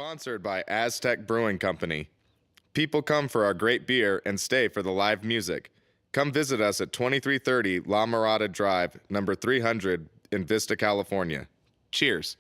Sponsored by Aztec Brewing Company. People come for our great beer and stay for the live music. Come visit us at 2330 La Mirada Drive, number 300 in Vista, California. Cheers.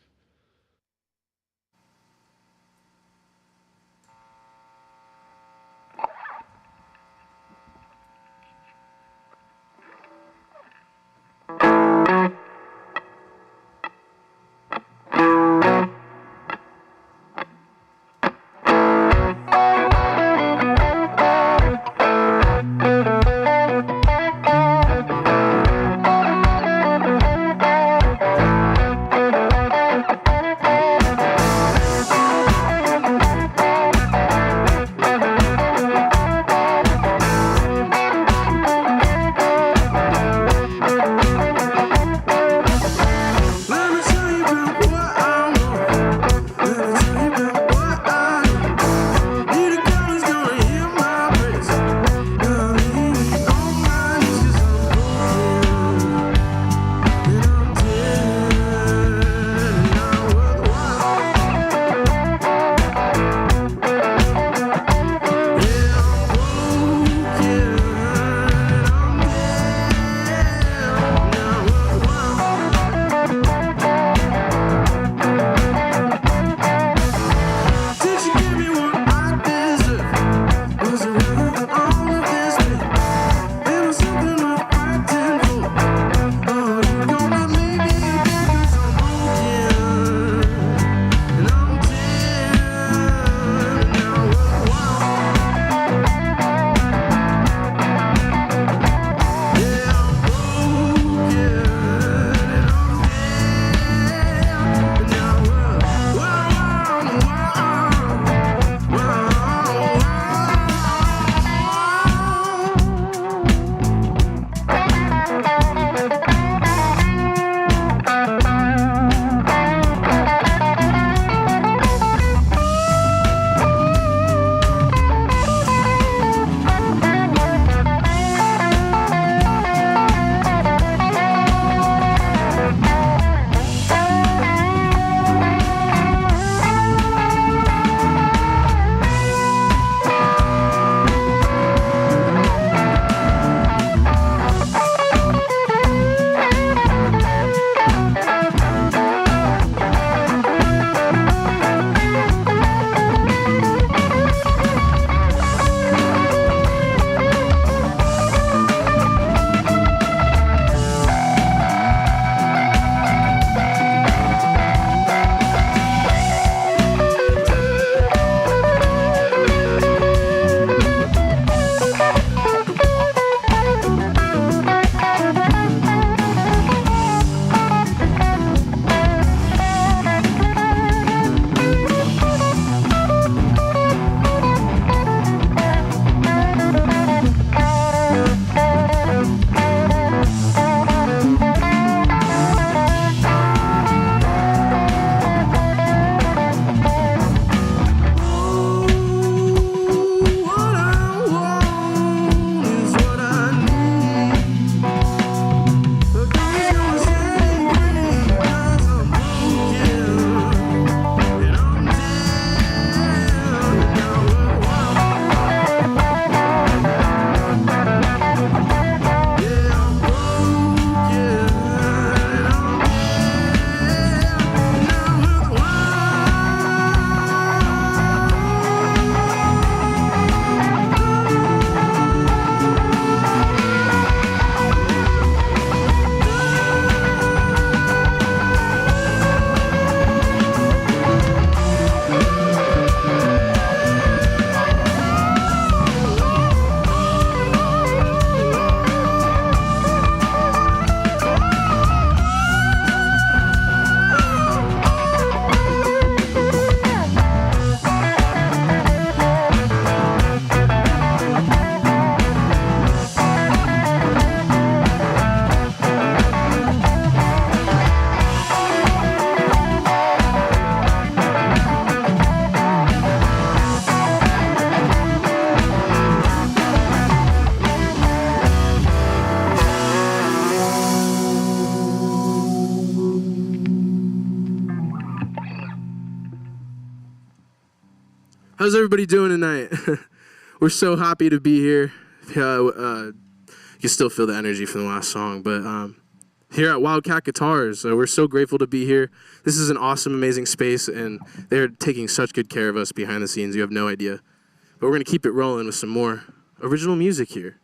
How's everybody doing tonight? We're so happy to be here. You can still feel the energy from the last song, but here at Wildcat Guitars, we're so grateful to be here. This is an awesome, amazing space, and they're taking such good care of us behind the scenes. You have no idea. But we're going to keep it rolling with some more original music here.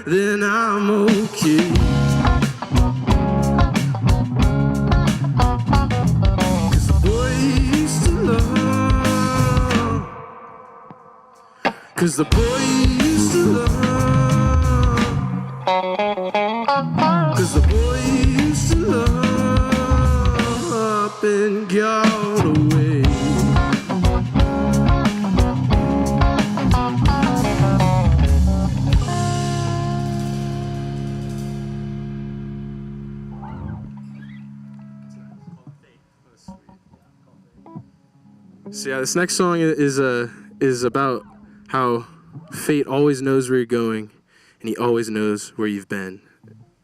Then I'm okay. 'Cause the boy used to love. 'Cause the boy used to love. 'Cause the boy used to love up and got away. So yeah, this next song is about how fate always knows where you're going, and he always knows where you've been,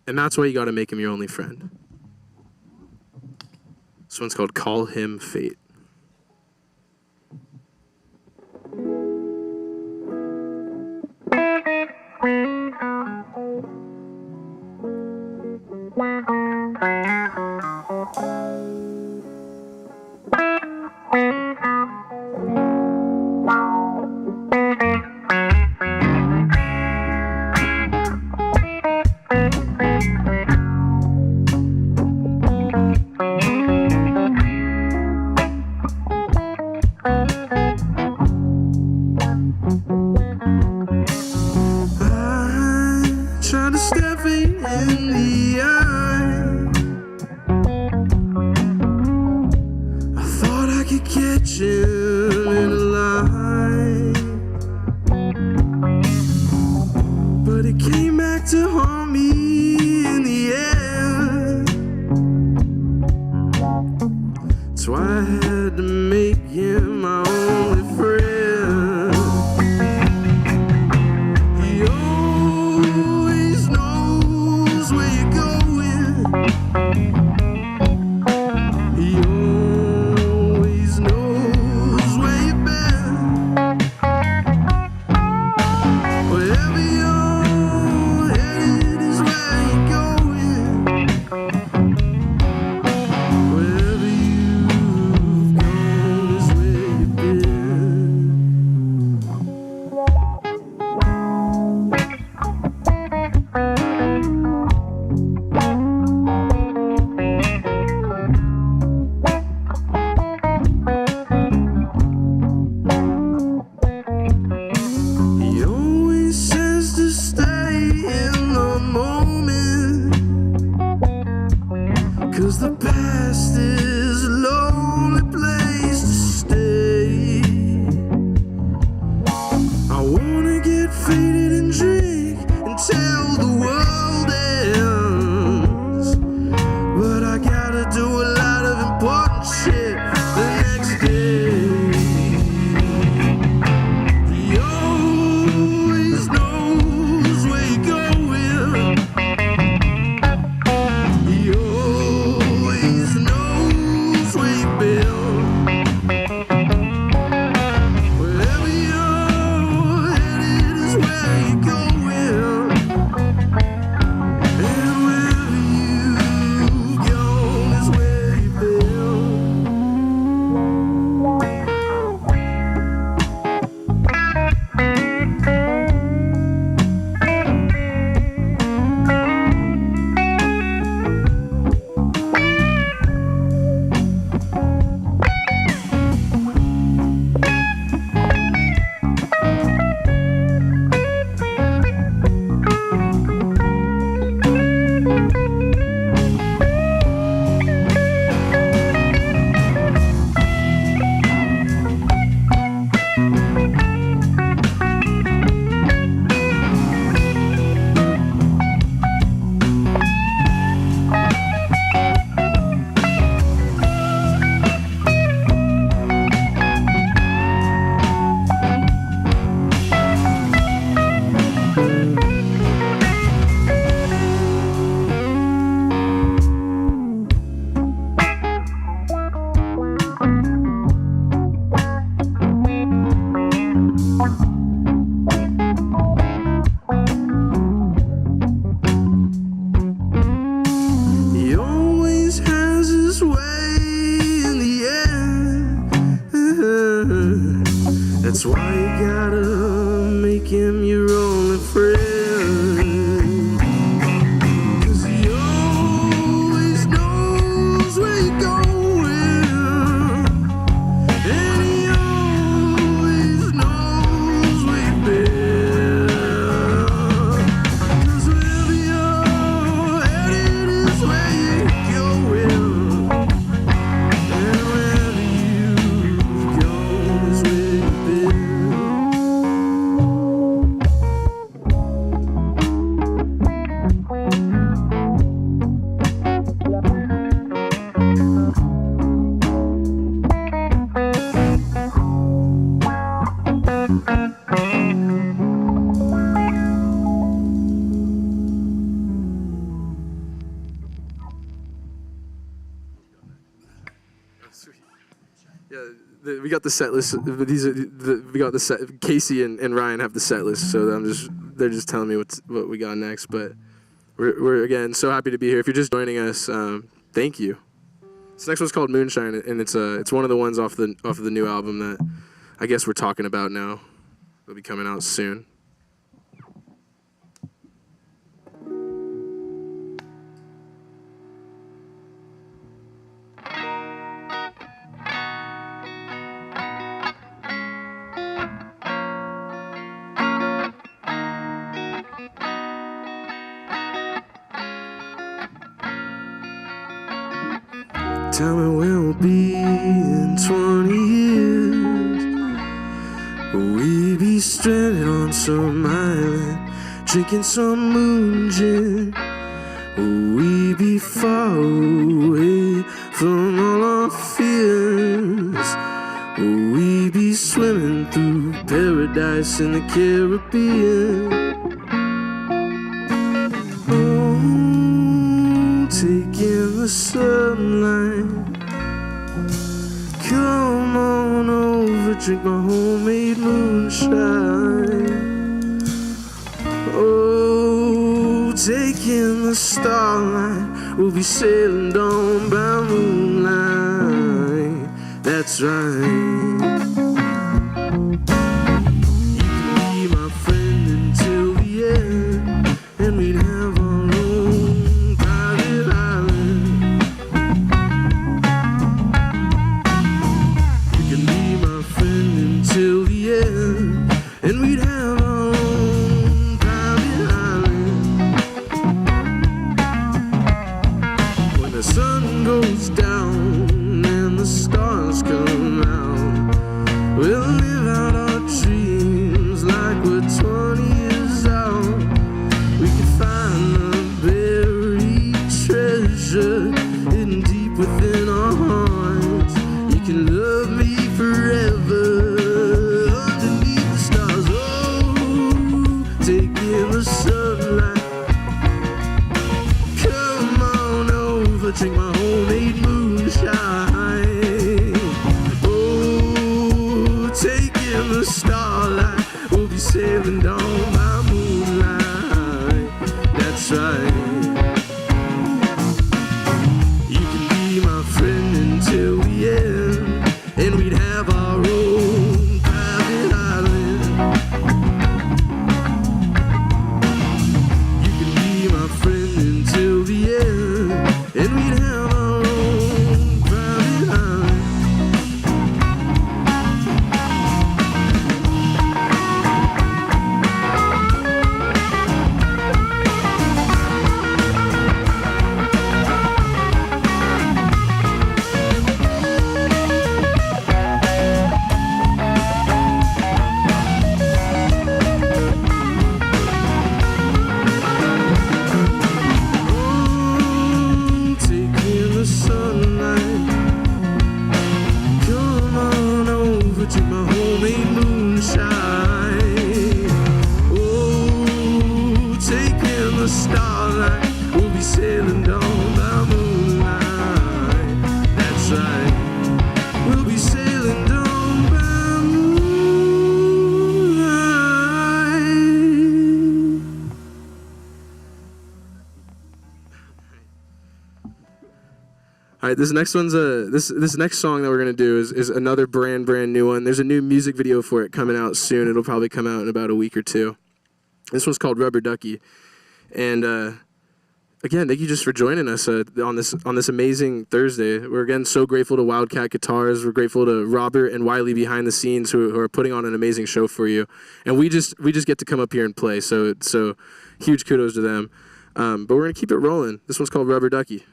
and that's why you got to make him your only friend. This one's called "Call Him Fate." Trying to stare fate in the eye. I thought I could catch him in a lie, but it came back to haunt me in the end. So I had to make him my only friend. Wherever you're headed is where we got the set list. We got the set. Casey and Ryan have the set list, so they're just telling me what we got next. But we're again so happy to be here. If you're just joining us, thank you. This next one's called Moonshine, and it's one of the ones off the new album that I guess we're talking about now. It'll be coming out soon. Tell me where we'll be in 20 years. Will we be stranded on some island, drinking some moon gin? Will we be far away from all our fears? Will we be swimming through paradise in the Caribbean? Taking the sunlight. Come on over, drink my homemade moonshine. Oh, taking the starlight. We'll be sailing down by moonlight. That's right. You can be my friend until the end, and we'd have our own private island. You can be my friend until the end, and we'd have our own private island. When the sun goes down and the stars come out, we'll live out our dreams like we're 20 years out. We can find the buried treasure hidden deep within our hearts. You can love me forever underneath the stars. Oh, taking the sunlight. Come on over, drink my homemade moonshine. Oh, taking the starlight. We'll be sailing down by moonlight. That's right. You can be my friend until the end, and we'd have our own private island. You can be my friend until the end, and we'd have our own private island. Taking the sunlight. Come on over to my homemade moonshine. Oh, taking the starlight. We'll be sailing down by moonlight. That's right. We'll be sailing down by moonlight. All right, this next one's this next song that we're gonna do is another brand new one. There's a new music video for it coming out soon. It'll probably come out in about a week or two. This one's called Rubber Ducky, and again, thank you just for joining us on this amazing Thursday. We're again so grateful to Wildcat Guitars. We're grateful to Robert and Wiley behind the scenes who are putting on an amazing show for you, and we just get to come up here and play. So huge kudos to them. But we're gonna keep it rolling. This one's called Rubber Ducky.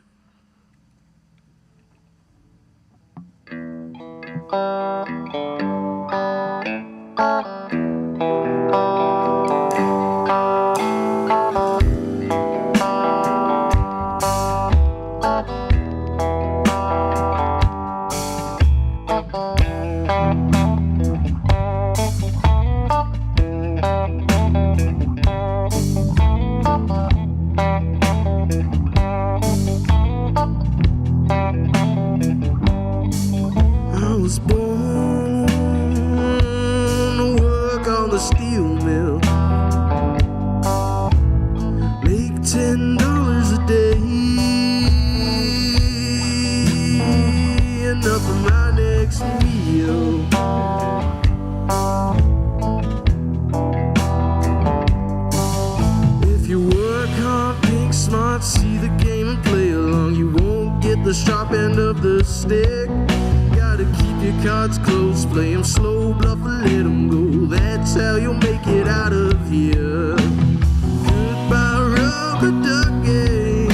I was born the sharp end of the stick. Gotta keep your cards close, play 'em slow, bluff and let 'em go. That's how you'll make it out of here. Goodbye, rubber ducky.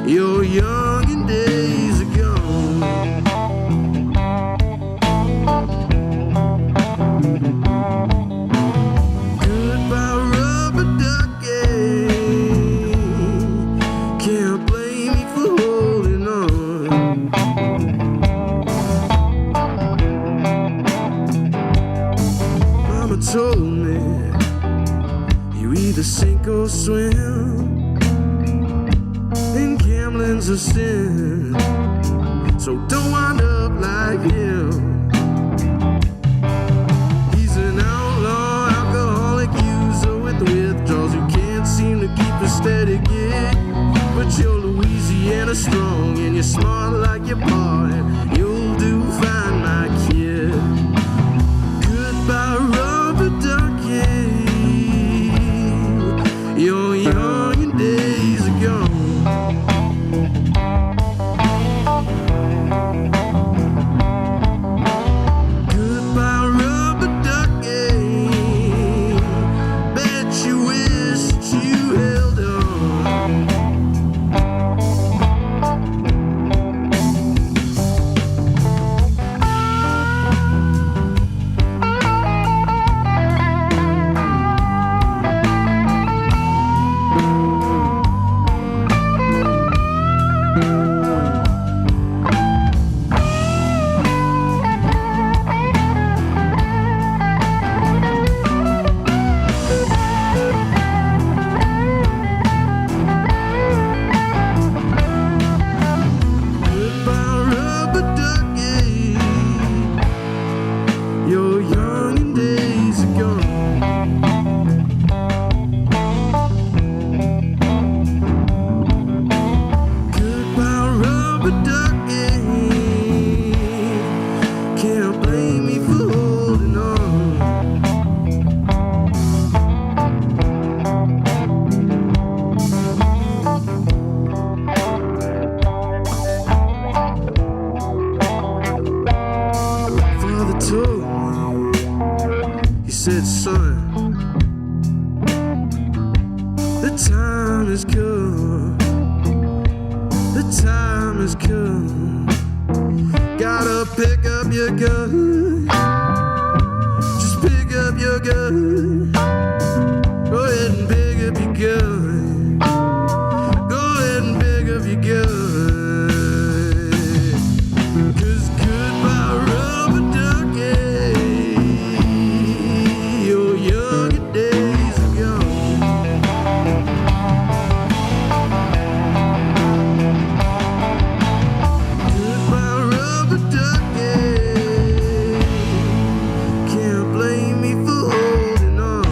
Your young and days are gone. Goodbye, rubber ducky. Can't blame me for holding on. Mama told me you either sink or swim, and gambling's a sin, so don't wind up like him. He's an outlaw, alcoholic user with withdrawals who can't seem to keep a steady gig. But you're Louisiana strong and you're smart like your pa, and you'll do fine, my kid. Goodbye, rubber ducky. Your young and days are gone. Goodbye, rubber ducky. Bet you wish that you held on. Goodbye, rubber ducky. Your young and days are gone. Goodbye, rubber ducky. Can't blame me for holding on. Father told me, he said, son, the time has come. The time has come. Gotta pick up your gun. Just pick up your gun. Go ahead and pick up your gun. Go ahead and pick up your gun. 'Cause goodbye, rubber ducky. Your younger days are gone. Goodbye, rubber ducky. Can't blame me for holding on.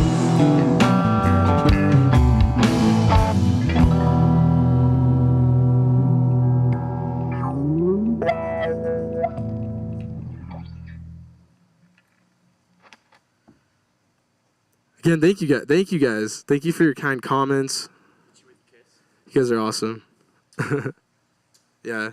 Again, thank you guys. Thank you guys. Thank you for your kind comments. You guys are awesome. Yeah.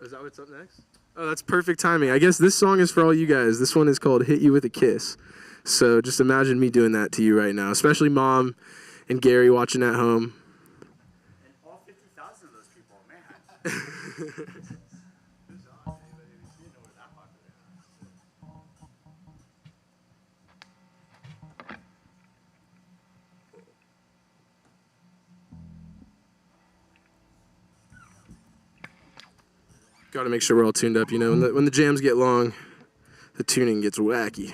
Is that what's up next? Oh, that's perfect timing. I guess this song is for all you guys. This one is called Hit You With a Kiss. So just imagine me doing that to you right now, especially Mom and Gary watching at home. And all 50,000 of those people, man. Got to make sure we're all tuned up, you know. When the jams get long, the tuning gets wacky.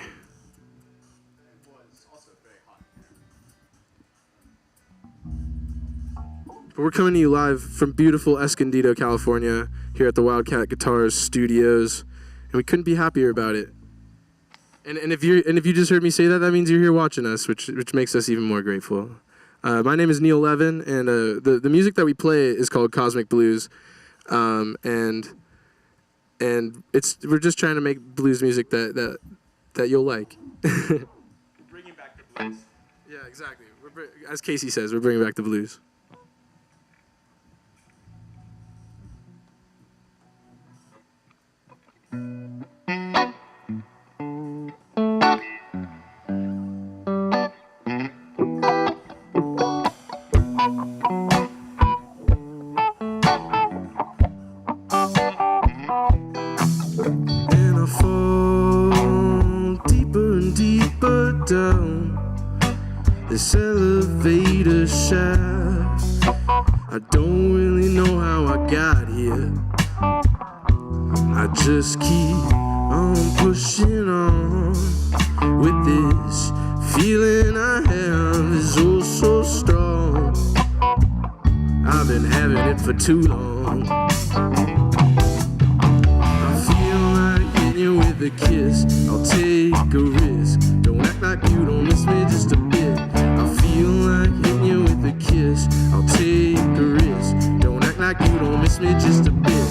But we're coming to you live from beautiful Escondido, California, here at the Wildcat Guitars studios, and we couldn't be happier about it. And if you just heard me say that, that means you're here watching us, which makes us even more grateful. My name is Neil Levin, and the music that we play is called Cosmic Blues, and we're just trying to make blues music that you'll like. Bringing back the blues. Yeah, exactly. As Casey says, we're bringing back the blues. this elevator shaft. I don't really know how I got here. I just keep on pushing on with this feeling I have is oh so strong. I've been having it for too long. I feel like hitting you with a kiss. I'll take a risk. Don't act like you don't miss me just a bit. I feel like hitting you with a kiss. I'll take a risk. Don't act like you don't miss me just a bit.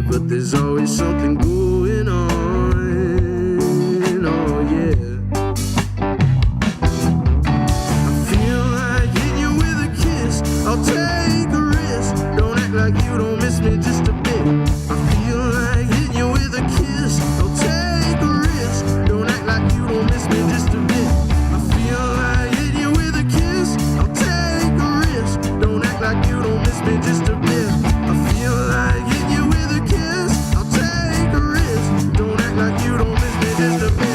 But there's always something going on, oh yeah. I feel like hitting you with a kiss. I'll take a risk. Don't act like you don't miss me just a bit. I feel like hitting you with a kiss. I'll take a risk. Don't act like you don't miss me just a bit. I feel like hitting you with a kiss. I'll take a risk. Don't act like you don't miss me just a bit. I feel like hitting you with a kiss. I'll take a risk. Don't act like you don't miss me just a bit.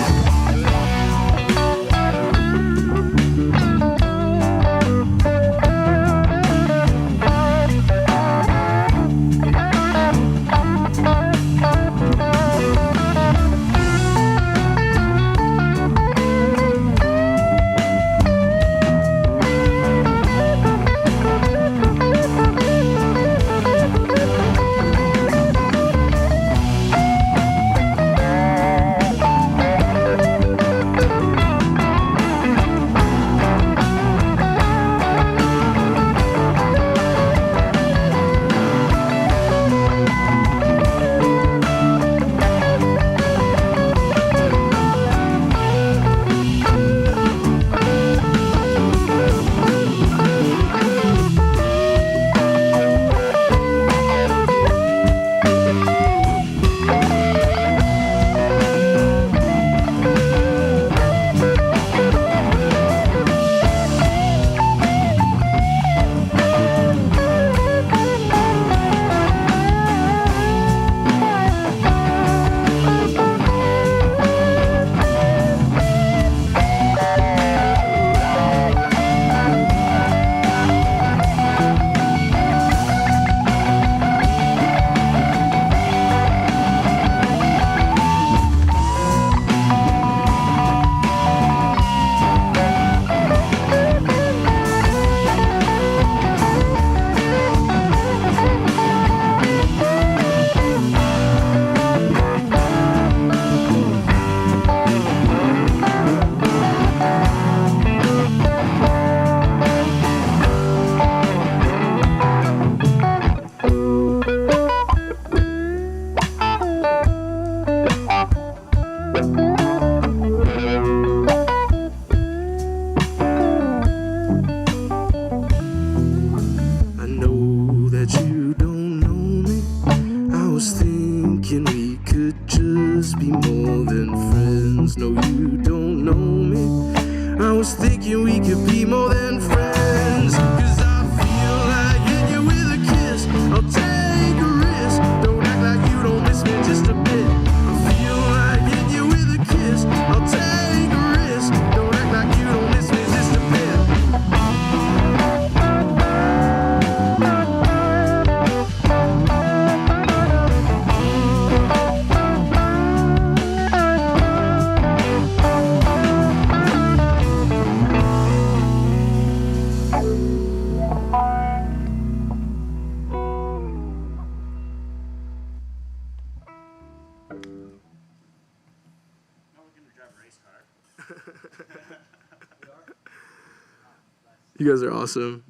You guys are awesome.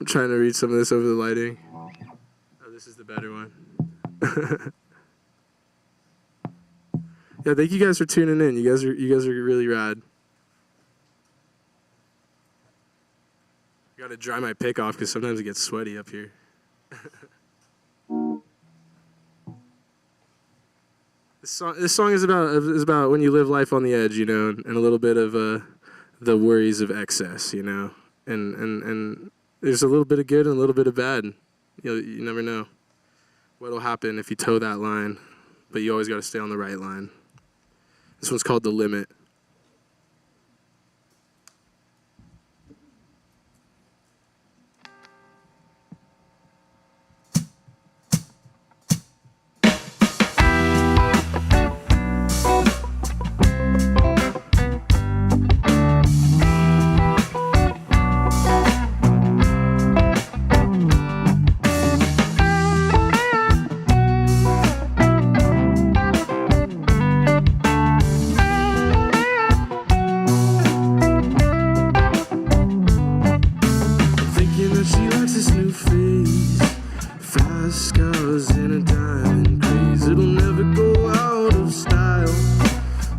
I'm trying to read some of this over the lighting. Oh, this is the better one. Yeah, thank you guys for tuning in. You guys are really rad. I gotta dry my pick off because sometimes it gets sweaty up here. This song is about when you live life on the edge, you know, and a little bit of the worries of excess, you know, and there's a little bit of good and a little bit of bad. You never know what'll happen if you toe that line, but you always got to stay on the right line. This one's called The Limit.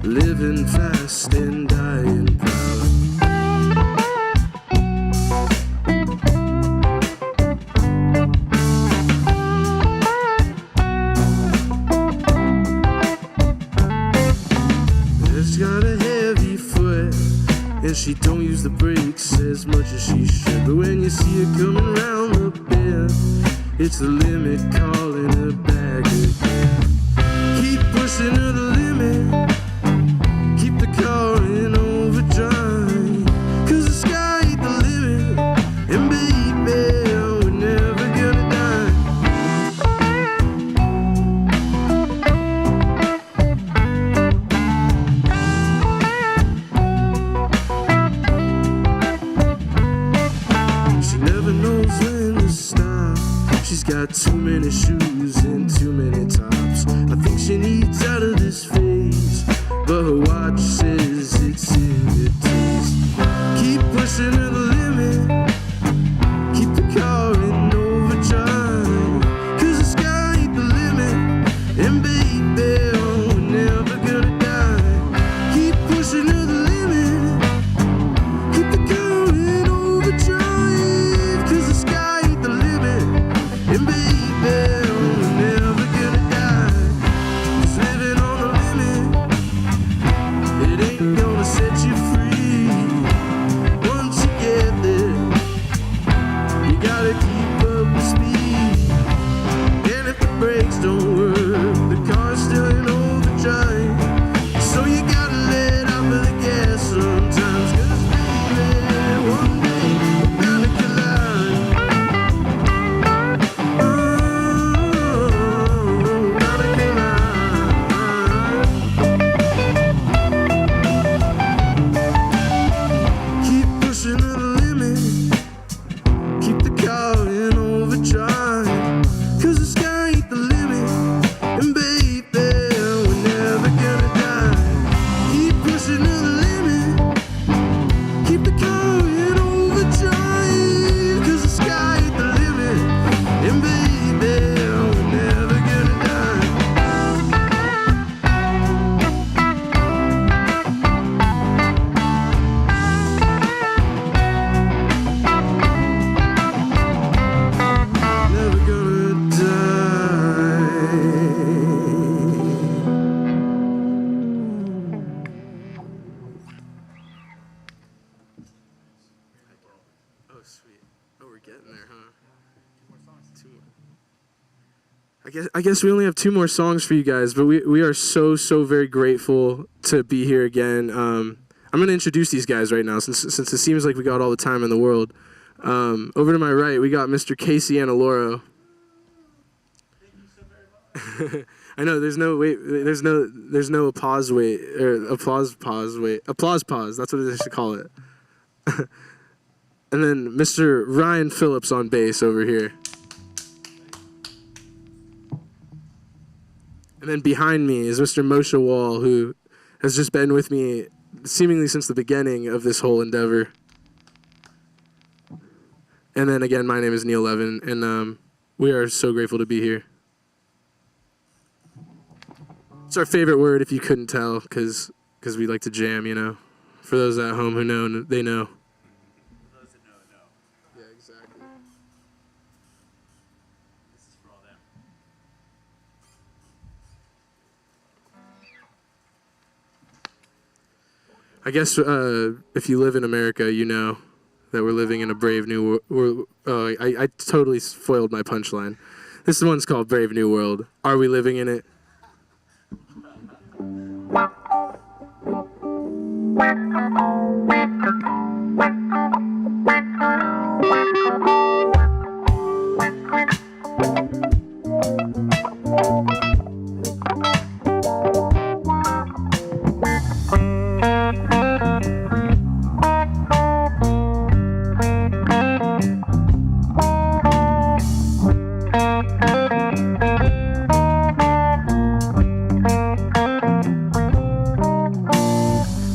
Living fast and dying proud. She's got a heavy foot and she don't use the brakes as much as she should. But when you see her coming round the bend, it's the limit calling her back again. Keep pushing her the limit. Keep the car in overdrive, 'cause the sky ain't the limit, and baby, we're never gonna die. She never knows when to stop. She's got too many shoes and too many tops. I think she needs out of this phase, but her watch says it's in the taste. Keep pushing her the limit. Keep the car in overdrive, 'cause the sky ain't the limit, and baby, we're never gonna die. Keep pushing her the limit. Keep the car in overdrive, 'cause the sky ain't the limit, and baby, we're never gonna die. 'Cause living on the limit, it ain't gonna set you free. Once you get there, you gotta keep up the speed. And if the brakes don't work, the car's still in overdrive. So you gotta let out for the gas sometimes. 'Cause baby, one day we're gonna collide. Oh, gonna collide. Keep pushing to the limit. Keep the car in overdrive, 'cause the sky ain't the limit, and baby, we're never gonna die. Keep pushing to the limit. Keep the car in overdrive, 'cause the sky ain't the limit, and baby, we're never gonna die. Never gonna die. Oh, sweet. Oh, we're getting there, huh? Two more. I guess we only have 2 more songs for you guys, but we are so very grateful to be here again. I'm going to introduce these guys right now since it seems like we got all the time in the world. Over to my right, we got Mr. Casey Annaloro. I know there's no applause wait, or applause pause. That's what they should call it. And then Mr. Ryan Phillips on bass over here. And then behind me is Mr. Moshe Wall, who has just been with me seemingly since the beginning of this whole endeavor. And then again, my name is Neil Levin, and we are so grateful to be here. It's our favorite word if you couldn't tell, because we like to jam, you know. For those at home who know, they know. For those that know, know. Yeah, exactly. This is for all them. I guess if you live in America, you know that we're living in a brave new world. Oh, I totally foiled my punchline. This one's called Brave New World. Are we living in it?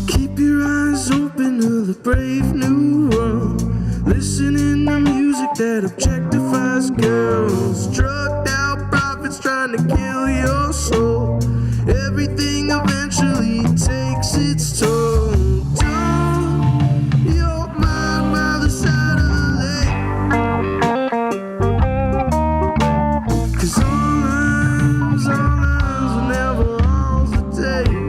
Keep your eyes open to the brave new world. Listening to music that objectifies girls. Drugged out prophets trying to kill your soul. Everything eventually takes its toll. Don't your mind by the side of the lake. 'Cause all lives are never all the take.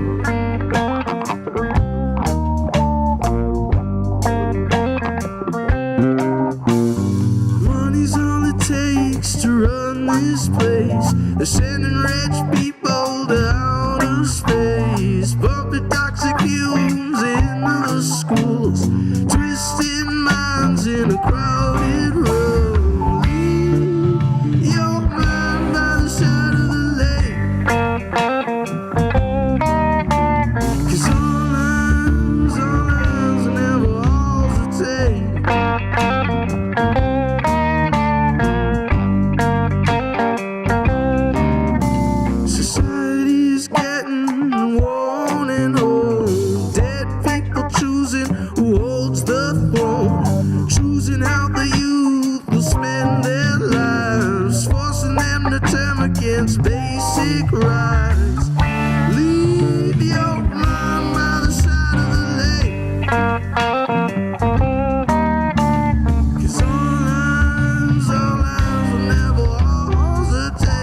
Money's all it takes to run this place. They're sending rich people to outer space, pumping toxic fumes into the schools, twisting minds in a crowded room. Leave your mind by the side of the lake. 'Cause all lives are never all it takes. Society's getting worn and old. Dead people choosing who holds the throne. Choosing how the youth will spend their lives. Forcing them to turn against basic rights. Leave your mind by the side of the lake. 'Cause all lives are never all the take.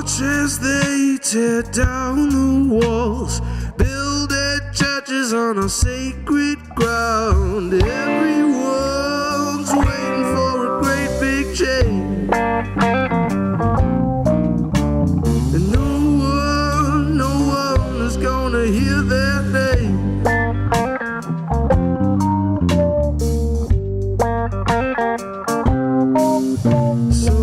Watch as they tear down the walls, building churches on our sacred ground. Everyone's waiting for a great big change, and no one is gonna hear their name. So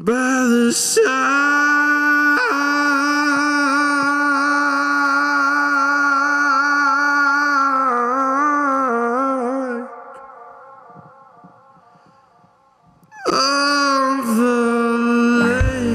by the side of the lake.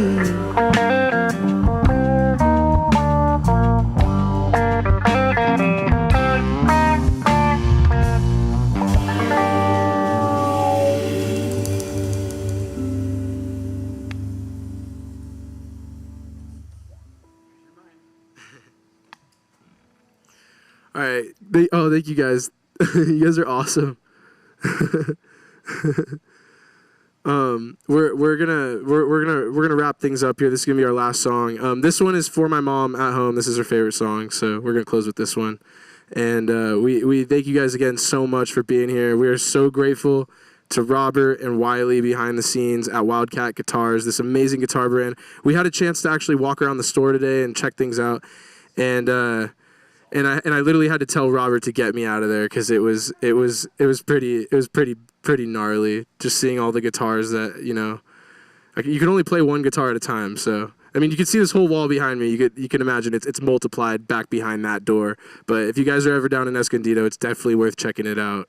All right. Thank you guys. You guys are awesome. We're gonna wrap things up here. This is gonna be our last song. This one is for my mom at home. This is her favorite song, so we're gonna close with this one. And we thank you guys again so much for being here. We are so grateful to Robert and Wiley behind the scenes at Wildcat Guitars, this amazing guitar brand. We had a chance to actually walk around the store today and check things out, and I literally had to tell Robert to get me out of there because it was pretty gnarly just seeing all the guitars that, you know, like, you can only play one guitar at a time. So I mean, you can see this whole wall behind me. You can imagine it's multiplied back behind that door. But if you guys are ever down in Escondido, it's definitely worth checking it out.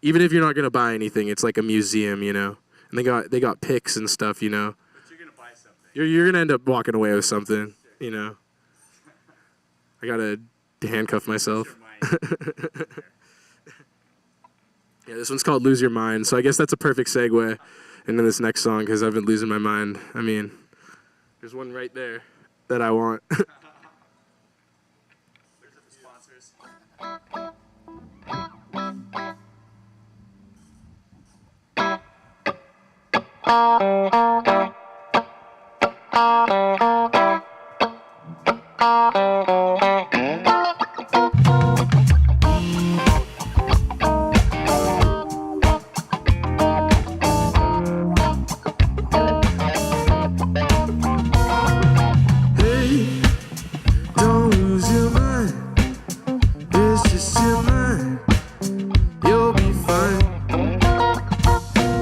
Even if you're not gonna buy anything, it's like a museum, you know. And they got picks and stuff, you know. But you're gonna buy something. You're gonna end up walking away with something, you know. I gotta handcuff myself. Yeah, this one's called Lose Your Mind, so I guess that's a perfect segue into this next song because I've been losing my mind. I mean, there's one right there that I want. There's the sponsors. Hey, don't lose your mind. It's just your mind. You'll be fine.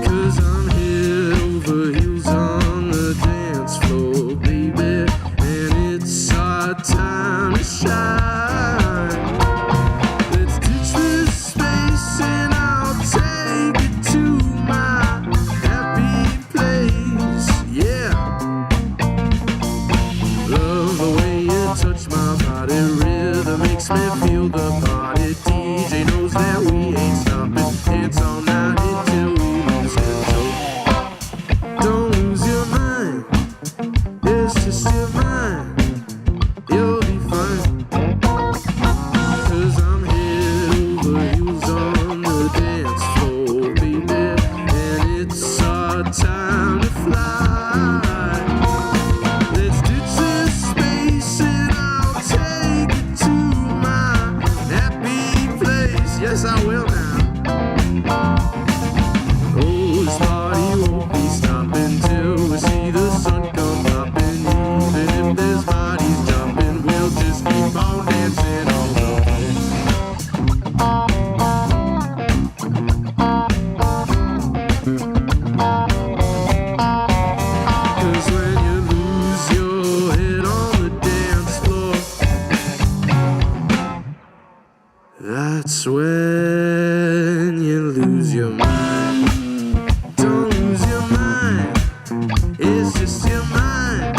'Cause I'm head over heels on the dance floor, baby. And it's our time to shine. Let's ditch this space and I'll take it to my happy place. Yeah. Love the way you touch my body, rhythm makes me feel the party. DJ knows that we ain't stopping, dance all night until we lose control. Don't lose your mind, it's just your mind. You'll be fine, 'cause I'm head over heels on the dance floor, baby. And it's our time to fly. Let's ditch this space and I'll take it to my happy place. Yes, I will now. Oh, this party won't be stopping till we see the sun come popping. Even if there's bodies jumping, we'll just keep on dancing all the way. 'Cause when you lose your head on the dance floor, that's when you lose your mind. Don't lose your mind, it's just your mind.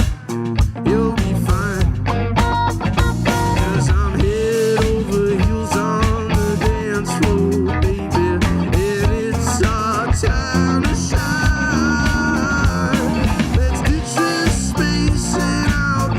You'll be fine, 'cause I'm head over heels on the dance floor, baby. And it's our time to shine. Let's ditch this space and I'll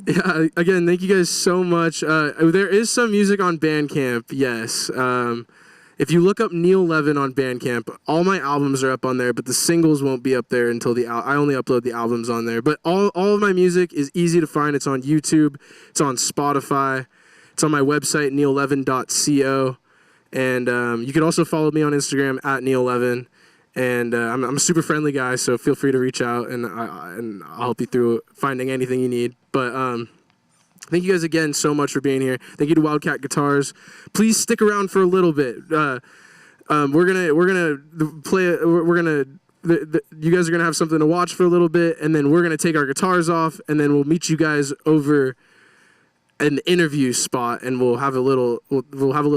Yeah, again, thank you guys so much. There is some music on Bandcamp, yes. If you look up Neil Levin on Bandcamp, all my albums are up on there, but the singles won't be up there until I only upload the albums on there. But all of my music is easy to find. It's on YouTube. It's on Spotify. It's on my website, neillevin.co. And you can also follow me on Instagram at Neil Levin. And I'm a super friendly guy, so feel free to reach out, and I'll help you through finding anything you need. But thank you guys again so much for being here. Thank you to Wildcat Guitars. Please stick around for a little bit. You guys are gonna have something to watch for a little bit, and then we're gonna take our guitars off, and then we'll meet you guys over an interview spot, and we'll have a little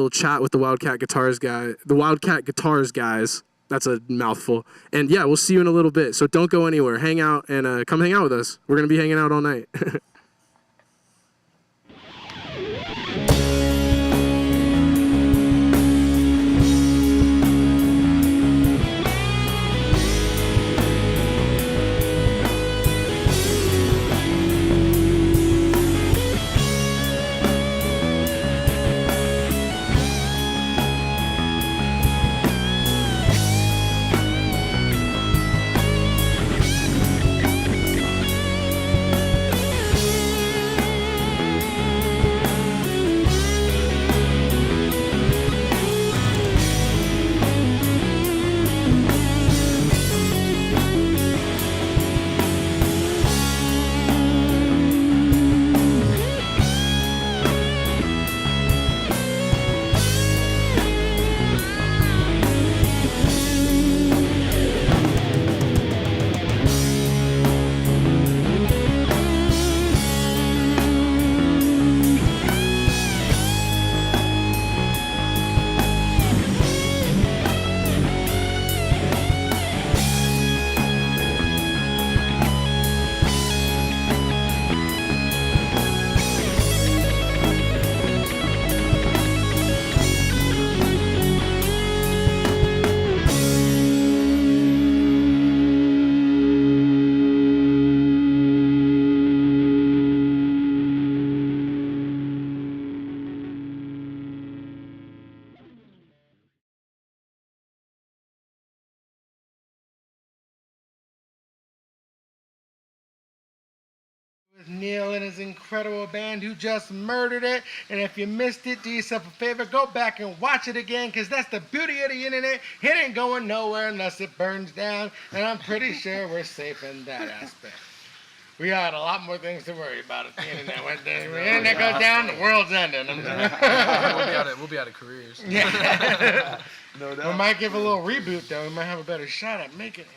chat with the Wildcat Guitars guys. That's a mouthful. And yeah, we'll see you in a little bit. So don't go anywhere. Hang out and come hang out with us. We're gonna be hanging out all night. Neil and his incredible band who just murdered it. And if you missed it, do yourself a favor, go back and watch it again, because that's the beauty of the internet. It ain't going nowhere unless it burns down, and I'm pretty sure we're safe in that aspect. We got a lot more things to worry about if the internet went down. When the internet goes down, the world's ending. We'll be out of careers. Yeah. No doubt. We might give a little reboot, though. We might have a better shot at making it.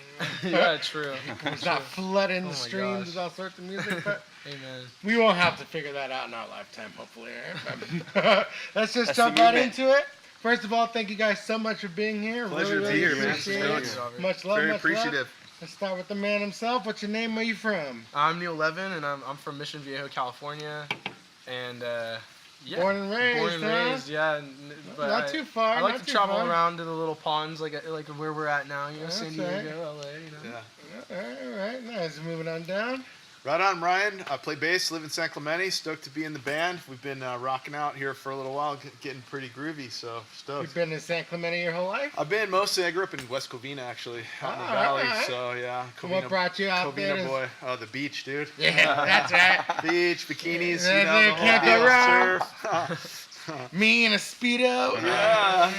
Yeah, true. It's not flooding the streams with all sorts of music, but we won't have to figure that out in our lifetime, hopefully. Right? Let's just jump right into it. First of all, thank you guys so much for being here. Pleasure to be here, man. Much love, Very much appreciative. love. Let's start with the man himself. What's your name? Where you from? I'm Neil Levin, and I'm from Mission Viejo, California, and yeah. Born and raised, yeah. But not too far. I like to travel around to the little ponds, like where we're at now, San Diego, LA, Yeah. All right, nice. Moving on down. Right on, Ryan. I play bass, live in San Clemente. Stoked to be in the band. We've been rocking out here for a little while, getting pretty groovy, so stoked. You've been in San Clemente your whole life? I've been mostly, I grew up in West Covina, actually, out in the valley, right. So yeah. Covina, what brought you out there? Covina boy. Oh, the beach, dude. Yeah, that's right. Beach, bikinis, Yeah, you know, the whole can't deal. go wrong. Surf. Me in a Speedo. Yeah,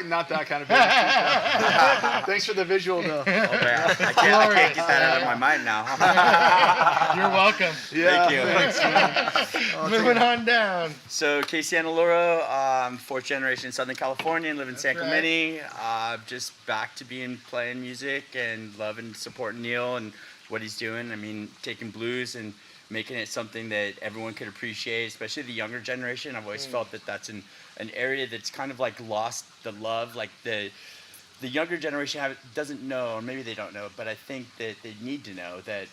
not that kind of business. Thanks for the visual, though. Oh, man. I can't get that out of my mind now. You're welcome. Yeah, Thank you. thanks, man. Moving on down. So, Casey Annaluro, fourth generation Southern Californian, live in San That's Clemente. Just back to playing music and loving supporting Neil and what he's doing. I mean, taking blues and making it something that everyone could appreciate, especially the younger generation. I've always felt that that's an area that's kind of like lost the love. Like the younger generation doesn't know, or maybe they don't know, but I think that they need to know that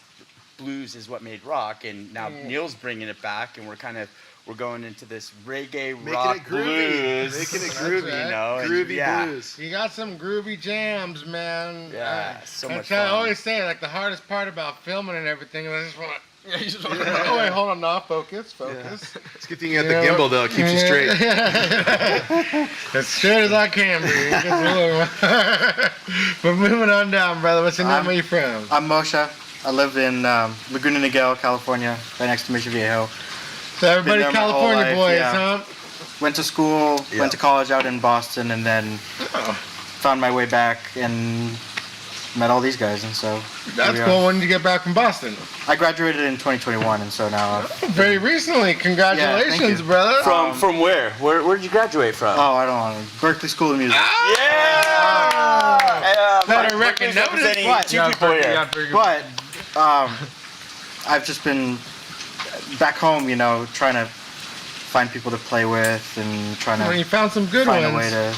blues is what made rock, and now Neil's bringing it back, and we're going into this reggae rock blues. Making it groovy. You know, and Groovy blues. You got some groovy jams, man. Yeah, so much I fun. always say, like, the hardest part about filming and everything, I just want to. Yeah, you just want to. Oh wait, hold on, now focus. It's a good thing you got the gimbal though. It keeps you straight. As straight as I can be. But moving on down, brother. What's your name? Where you from? I'm Moshe. I live in Laguna Niguel, California, right next to Mission Viejo. So everybody Been there my whole California life, boys, yeah. huh? Went to school, went to college out in Boston, and then found my way back and met all these guys, and so That's cool. When did you get back from Boston? I graduated in 2021, and so now Very recently. Congratulations, Yeah, thank you. brother. From where? Where did you graduate from? I don't know, Berkeley School of Music. Better reckon notice. Two people here. But I've just been back home, you know, trying to find people to play with and trying Well, you to found some good find ones. a way to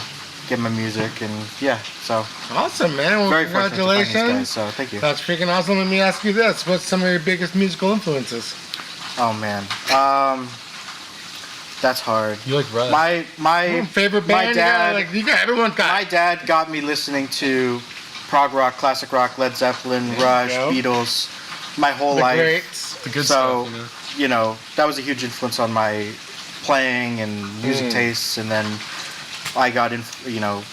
get my music, and so Awesome, man. Well, very fortunate to find these congratulations. guys, so thank you. That's freaking awesome. Let me ask you this. What's some of your biggest musical influences? Oh man, that's hard. You like Russ? My Favorite my band? dad, Everyone's got. my dad got me listening to prog rock, classic rock, Led Zeppelin, Rush, go. Beatles, my whole the life. greats. The good So stuff, you know, that was a huge influence on my playing and music tastes, and then I got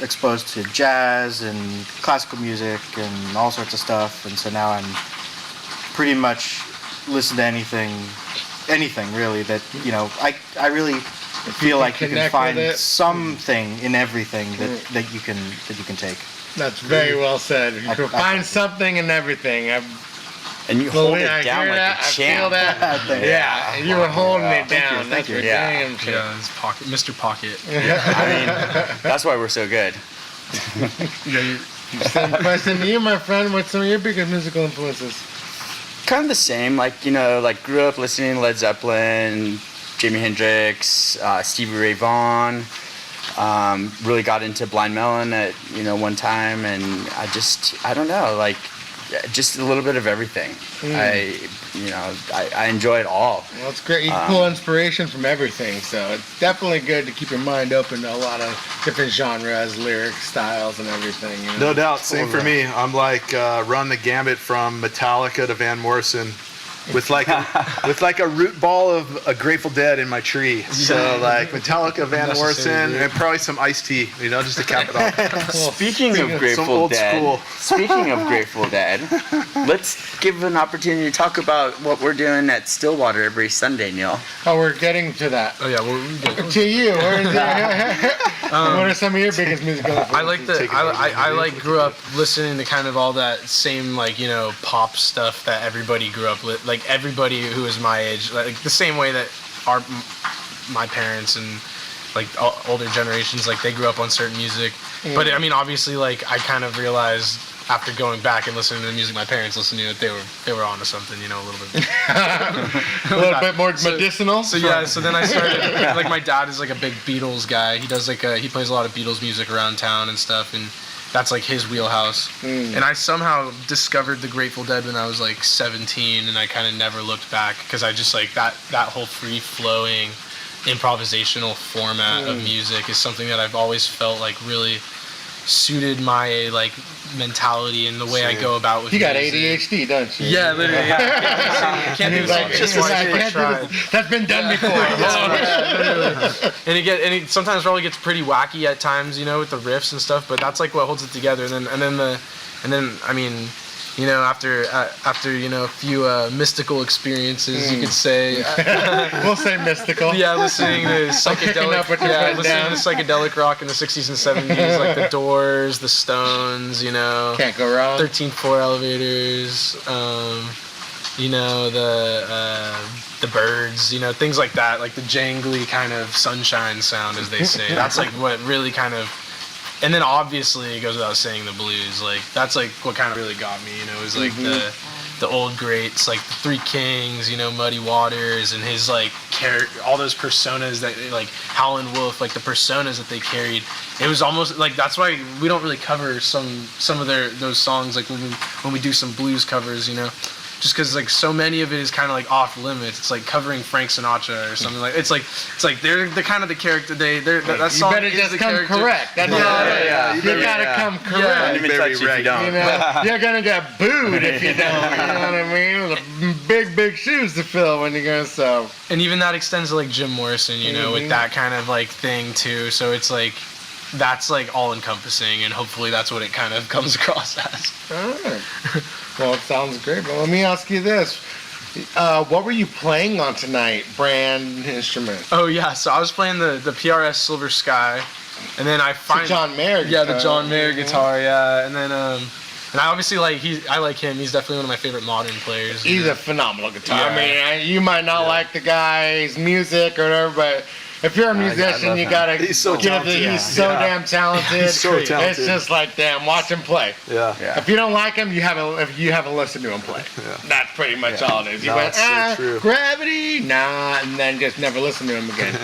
exposed to jazz and classical music and all sorts of stuff, and so now I'm pretty much listen to anything really that I really feel like you can connect find with it. something in everything that you can take. That's very well said. You can find something in everything. And you hold I it down hear like that. a I champ. feel that. Yeah, you were holding it down. Thank you. That's for Yeah. damn sure. Yeah, it's pocket, Mr. Pocket. I mean, that's why we're so good. Same question to you, my friend. What's some of your biggest musical influences? Kind of the same. Like grew up listening to Led Zeppelin, Jimi Hendrix, Stevie Ray Vaughan. Really got into Blind Melon at one time, and I don't know, like just a little bit of everything. I enjoy it all. Well, it's great. You can pull inspiration from everything, so it's definitely good to keep your mind open to a lot of different genres, lyric styles, and everything. You know? No doubt. Same for me. I'm like run the gambit from Metallica to Van Morrison, with like a root ball of a Grateful Dead in my tree. So like Metallica, Van Morrison, and probably some iced tea. Just to cap it off. Speaking of some Grateful old Dead, school. speaking of Grateful Dead, let's give an opportunity to talk about what we're doing at Stillwater every Sunday, Neil. Oh, we're getting to that. Oh yeah, well, To you, what are some of your biggest musical influences? I like grew up listening to kind of all that same pop stuff that everybody grew up with, like everybody who was my age, like the same way that my parents and like older generations, like they grew up on certain music. But I mean, obviously, like I kind of realized after going back and listening to the music my parents listened to, that they were onto something, a little bit. A little bit more medicinal. So then I started like my dad is like a big Beatles guy. He does he plays a lot of Beatles music around town and stuff, and that's like his wheelhouse. And I somehow discovered the Grateful Dead when I was like 17, and I kind of never looked back, because I just like that whole free flowing improvisational format of music is something that I've always felt like really suited my like mentality and the way I go about with You got music. ADHD, don't you? Yeah, literally. Yeah. Can't do this. That's been done before. And it sometimes probably gets pretty wacky at times, with the riffs and stuff. But that's like what holds it together. And then I mean, after a few mystical experiences, you could say. We'll say mystical. Yeah, listening to psychedelic rock in the 60s and 70s, like the Doors, the Stones, Can't go wrong. 13-4 Elevators, the Birds, things like that, like the jangly kind of sunshine sound, as they say. That's like what really kind of. And then obviously it goes without saying the blues, like that's like what kind of really got me, it was like the old greats, like the Three Kings, Muddy Waters, and his like all those personas that like Howlin' Wolf, like the personas that they carried. It was almost like, that's why we don't really cover some of those songs, like when we do some blues covers, just because like so many of it is kind of like off limits. It's like covering Frank Sinatra or something like. It's like they're the kind of the character that song you better is just the come character. correct. That's all it is. You gotta come correct. Don't even touch you if you don't. You know, you're gonna get booed if you don't. You know what I mean? The big shoes to fill when you're gonna sew. And even that extends to like Jim Morrison, you know, with that kind of like thing too. So it's like that's like all encompassing, and hopefully that's what it kind of comes across as. All right. Well, it sounds great. But let me ask you this: what were you playing on tonight? Brand instrument? Oh yeah, so I was playing the PRS Silver Sky, and then I find John Mayer Yeah, guitar. the John Mayer guitar. Yeah, and then and I obviously I like him. He's definitely one of my favorite modern players. He's a phenomenal guitar. Yeah. I mean, you might not like the guy's music or whatever, but if you're a musician, you gotta He's so give it. talented. He's so damn talented. He's so talented. It's just like, damn, watch him play. Yeah. If you don't like him, you haven't listened to him play. Yeah. That's pretty much all it is. You No, went, it's so true. Gravity, nah, and then just never listen to him again.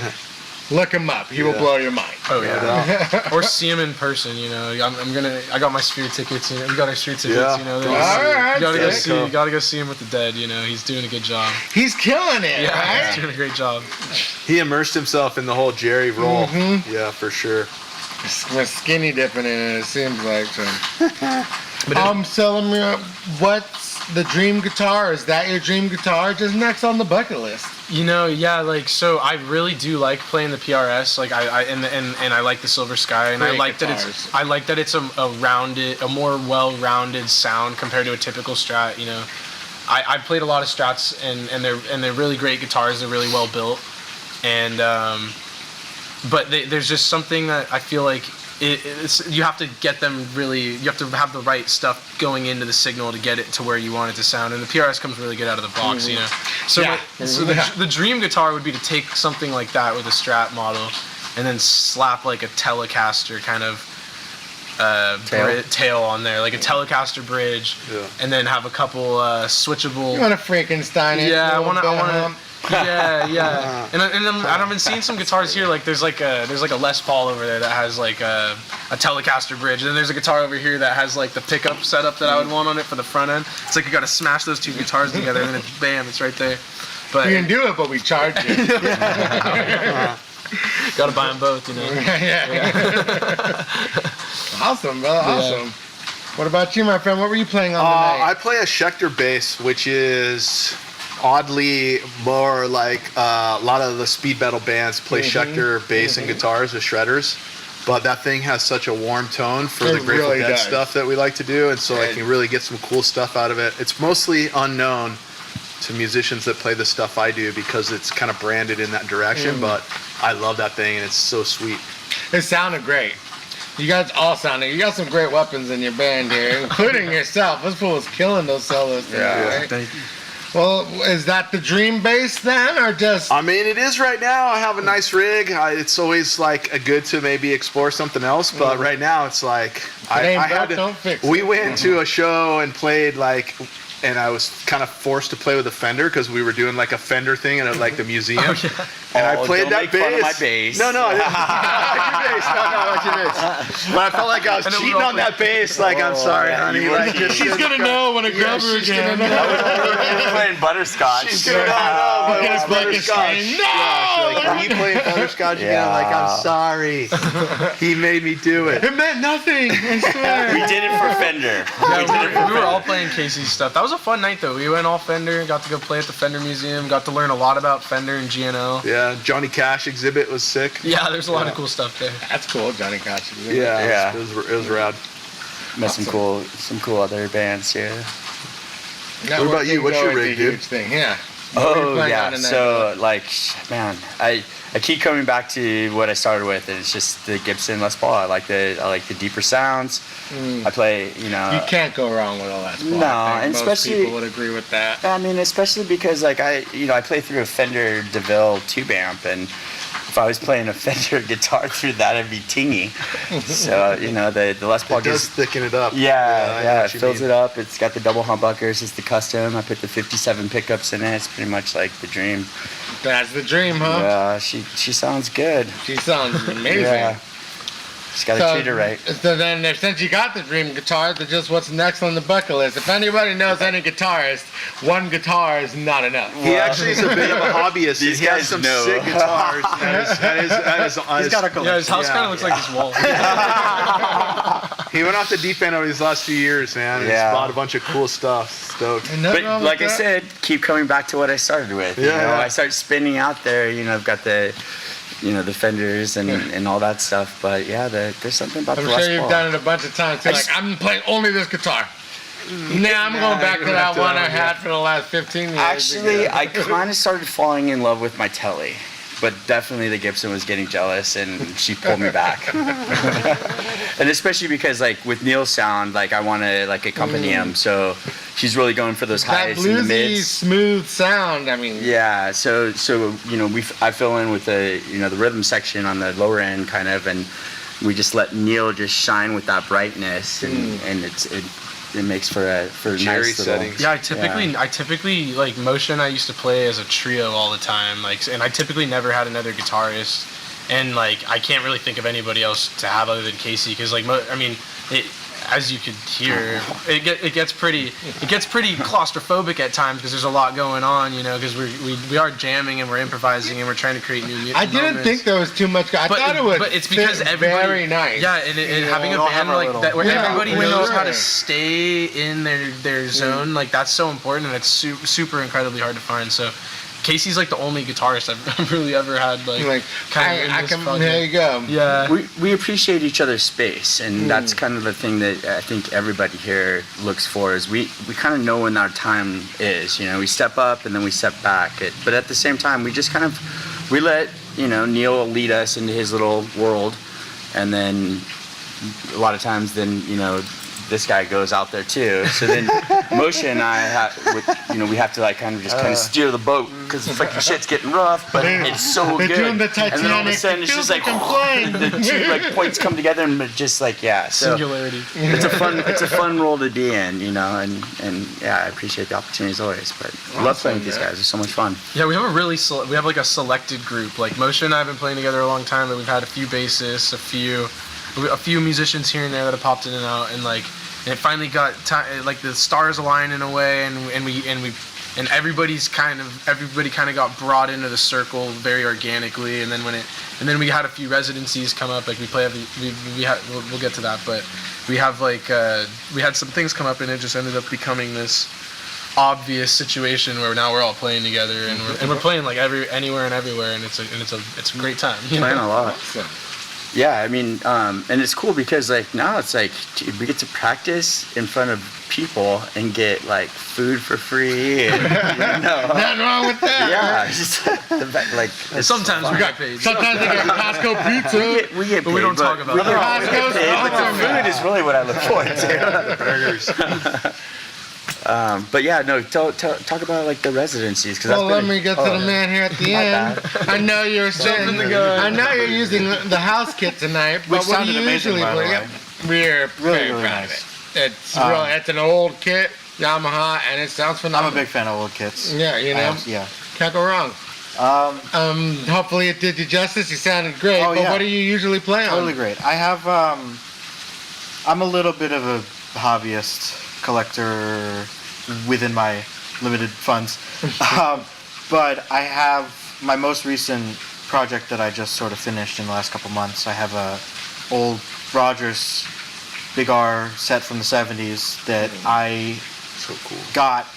Look him up. He will blow your mind. Oh yeah. Or see him in person. You know, I got my Sphere tickets. You know, we got our Sphere tickets. Yeah. You know, All right, you gotta sick. go see him with the Dead. You know, he's doing a good job. He's killing it, Yeah, right? he's doing a great job. He immersed himself in the whole Jerry role. Mm-hmm. Yeah, for sure. We're skinny dipping in it, it seems like. So let me, what's the dream guitar? Is that your dream guitar? Just next on the bucket list. You know, yeah, like so I really do like playing the PRS, like and I like the Silver Sky, and Great I like guitars. that it's a more well-rounded sound compared to a typical Strat. You know, I've played a lot of Strats, and they're really great guitars. They're really well built, and but there's just something that I feel like you have to get them really. You have to have the right stuff going into the signal to get it to where you want it to sound. And the PRS comes really good out of the box, you know. So, Yeah. the dream guitar would be to take something like that with a Strat model, and then slap like a Telecaster kind of tail on there, like a Telecaster bridge, and then have a couple switchable. You want to Frankenstein it? Yeah, I a want little bit, to. Yeah. And I've been seeing some guitars here. Like there's like a Les Paul over there that has like a Telecaster bridge, and then there's a guitar over here that has like the pickup setup that I would want on it for the front end. It's like you got to smash those two guitars together, and then bam, it's right there. But We can do it, but we charge you. got to buy them both, you know. Awesome, brother. Awesome. What about you, my friend? What were you playing on tonight? I play a Schecter bass, which is oddly more like a lot of the speed metal bands play Schecter bass and guitars with shredders. But that thing has such a warm tone for the Grateful really Dead does. stuff that we like to do, and so I can really get some cool stuff out of it. It's mostly unknown to musicians that play the stuff I do because it's kind of branded in that direction, but I love that thing, and it's so sweet. It sounded great. You guys all sounded. You got some great weapons in your band here, including yourself. This fool was killing those solos tonight, right? Thank you. Well, is that the dream bass then, or just? I mean, it is right now. I have a nice rig. It's always like a good to maybe explore something else, but right now it's like ain't broke, don't fix We it. went to a show and played like, and I was kind of forced to play with a Fender because we were doing like a Fender thing at like the museum. And I played don't that make fun of bass. my bass. No, I didn't. Not your bass. No, not your bass. But I felt like I was And then we cheating all on that bass. Like, I'm sorry, honey. Like, She's gonna know when I grab her she's again. gonna know. You're playing butterscotch. She's gonna know, but it was butterscotch. No! Yeah, she's like, are you playing butterscotch again? I'm like, I'm sorry. He made me do it. It meant nothing. I swear. We did it for Fender. Yeah, we were all playing Casey's stuff. That was a fun night though. We went all Fender, got to go play at the Fender Museum, got to learn a lot about Fender and GNL. Yeah, Johnny Cash exhibit was sick. Yeah, there's a lot of cool stuff there. That's cool, Johnny Cash. Yeah, it was rad. Met some cool other bands too. What about you? What's your rig, dude? Huge thing, yeah. What were you Oh playing yeah. on tonight? So like, man, I keep coming back to what I started with. And it's just the Gibson Les Paul. I like the deeper sounds. I play, you know. You can't go wrong with all that. Paul. No, I think and most especially- people would agree with that. I mean, especially because like I play through a Fender DeVille tube amp, and if I was playing a Fender guitar through that, it'd be tingy. So the Les Paul It does gives. thicken it up. I know Yeah, it what you fills mean. it up. It's got the double humbuckers. It's the custom. I put the 57 pickups in it. It's pretty much like the dream. That's the dream, huh? Yeah, she sounds good. She sounds amazing. Yeah. Just gotta treat her right. So then, since you got the dream guitar, then just what's next on the bucket list? If anybody knows any guitarist, one guitar is not enough. He actually is a bit of a hobbyist. These He has guys some know. sick guitars. He's got a collection. Yeah, his house kind of looks like his wall. He went off the deep end over these last few years, man. Yeah. He's bought a bunch of cool stuff. Stoked. Ain't nothing wrong But with like I that. said, keep coming back to what I started with. You Yeah, know, yeah. I start spinning out there. You know, I've got the, you know, the Fenders and all that stuff. But yeah, there's something about I'm the Les sure you've Paul. done it a bunch of times too. I Like, just- I'm playing only this guitar. Now I'm going back to that one I had for the last 15 years. Actually, I kind of started falling in love with my Telly, but definitely the Gibson was getting jealous, and she pulled me back. And especially because, like, with Neil's sound, like, I want to like accompany him, so she's really going for those that highs and the bluesy, mids. smooth sound. I mean, Yeah, so you know, I fill in with the, you know, the rhythm section on the lower end kind of, and we just let Neil just shine with that brightness, and it makes for a Cherry nice little. settings. Yeah, I typically like Motion. I used to play as a trio all the time, like, and I typically never had another guitarist, and like I can't really think of anybody else to have other than Casey, because like I mean, as you could hear, it gets pretty claustrophobic at times because there's a lot going on, you know, because we are jamming and we're improvising and we're trying to create new music. I didn't think there was too much. I thought it was. But it's because fit everybody, very nice. Yeah, and having a we all have band our like little- that where Yeah, everybody for knows how sure. to stay in their zone, like that's so important, and it's super incredibly hard to find. So Casey's like the only guitarist I've really ever had Like, kind of in I this can. project. There you go. Yeah. We appreciate each other's space, and that's kind of the thing that I think everybody here looks for. Is we kind of know when our time is. You know, we step up and then we step back. But at the same time, we just kind of we let, you know, Neil lead us into his little world, and then a lot of times, then, you know, this guy goes out there too. So then Moshe and I, we have to like kind of steer the boat because the fucking shit's getting rough, but it's so They're good. doing the And then all of a Titanic. sudden it's Feels just like I'm flying. the two like points come together and just like, yeah. So Singularity. it's a fun role to be in, you know, and yeah, I appreciate the opportunity as always. But I love playing with these guys. It's so much fun. Yeah, we have a really we have like a selected group. Like Moshe and I have been playing together a long time, but we've had a few bassists, a few musicians here and there that have popped in and out, and like, and it finally got like the stars aligned in a way, and everybody kind of got brought into the circle very organically, and then we had a few residencies come up. Like we'll get to that, but we have like we had some things come up, and it just ended up becoming this obvious situation where now we're all playing together, and we're playing like anywhere and everywhere, and it's a great time. You know? Playing a lot. Yeah, I mean, and it's cool because like now it's like dude, we get to practice in front of people and get like food for free, and Nothing wrong with that. yeah, it's just like it's Sometimes fun. we got paid. Sometimes they get Costco pizza. We get But we paid, don't talk about we that. get Costco's paid, but awesome, the man. food is really what I look forward to. Burgers. But yeah, no, talk about like the residencies because Well, let me get to the man here at the end. I know you're saying, I know you're using the house kit tonight, but Which what do sounded you amazing, usually by the play? way. Yep. We're very really proud nice. of it. It's an old kit, Yamaha, and it sounds I'm phenomenal. a big fan of old kits. Yeah, you know, Yeah. can't go wrong. Hopefully it did you justice. You sounded great. Oh, but yeah. what do you usually play on? Totally great. I have, I'm a little bit of a hobbyist collector within my limited funds. But I have my most recent project that I just sort of finished in the last couple months. I have a old Rogers Big R set from the 70s that I So cool. got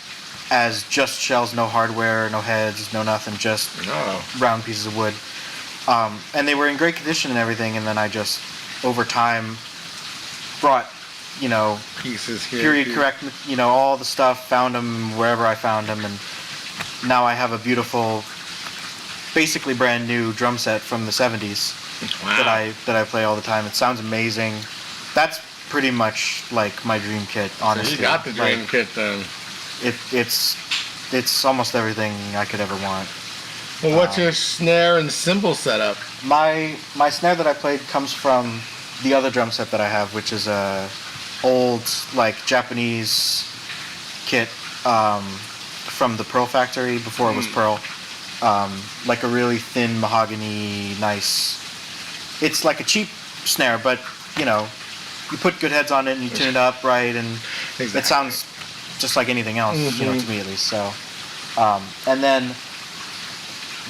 as just shells, no hardware, no heads, no nothing, just No. round pieces of wood. And they were in great condition and everything, and then I just, over time, brought, you know, Pieces here. period pieces- correct, you know, all the stuff, found them wherever I found them, and now I have a beautiful, basically brand new drum set from the 70s Wow. that I play all the time. It sounds amazing. That's pretty much like my dream kit, honestly. You got the dream Like, kit then. it's almost everything I could ever want. Well, what's your snare and cymbal setup? My snare that I played comes from the other drum set that I have, which is a old like Japanese kit from the Pearl factory before it was Pearl. Like a really thin mahogany, nice. It's like a cheap snare, but you know, you put good heads on it and you tune it up right, and it sounds just like anything else, you know, to me at least. So, and then